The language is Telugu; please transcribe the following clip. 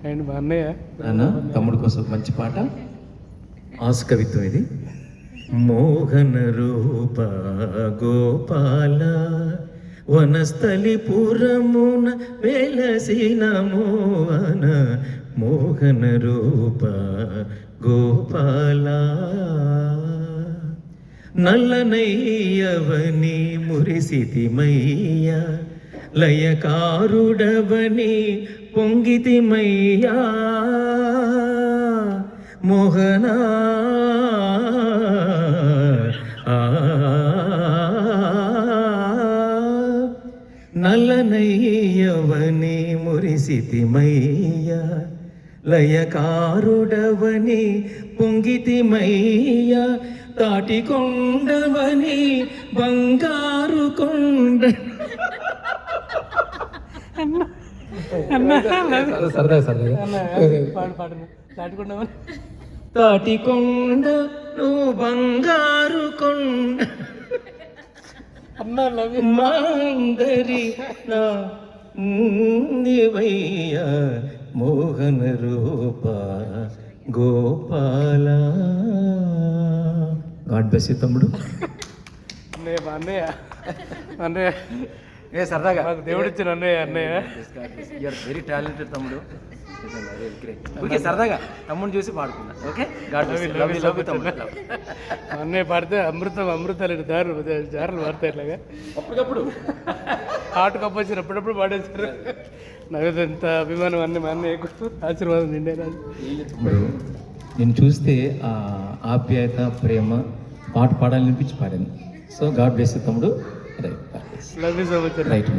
అండ్ మా అన్నయ్య నాన్న తమ్ముడు కోసం ఒక మంచి పాట ఆసు కవిత్వం ఇది. మోహన రూప గోపాల వనస్థలిపురమున వెలసిన మోహన మోహన రూప గోపాల నల్లనయ్యవని మురిసితిమయ్య లయకారుడవని పొంగితిమయ్యా మోహనా నల్లనయ్యవని మురిసితిమయ్య లయకారుడవని పొంగితిమయ్య తాటికొండవని బంగారు కొండ సరదా పాడు పాడు దాటుకుంటామని తాటికొండ నువ్వు బంగారు కొండ అన్నా లవ్ యూ. మాందరి నా దేవయ్య మోహన రూప గోపాల. గాడ్ బ్లెస్ యు తమ్ముడు. అన్నయ్య మా అన్నయ్య అన్నయ్య ఏ సరదాగా మాకు దేవుడు ఇచ్చిన అన్నయ్య అన్నయ్య వెరీ టాలెంటెడ్ తమ్ముడు. ఓకే సరదాగా తమ్ముడు చూసి పాడుకున్నా. Okay god bless you. Love you తమ్ముడు. మా అన్నయ్య పాడితే అమృతాలు జారులు పాడతాయి ఇట్లాగా అప్పటికప్పుడు హార్ట్ కప్ వచ్చిన అప్పుడప్పుడు పాడేస్తారు. నాకు ఎంత అభిమానం అన్నీ మా అన్నయ్య ఆశీర్వాదం నిండే రాజు. నేను చూస్తే ఆ ఆప్యాయత ప్రేమ పాట పాడాలనిపించి పాడాను. సో గాడ్ బ్లెస్ యు తమ్ముడు. Right love you so much right.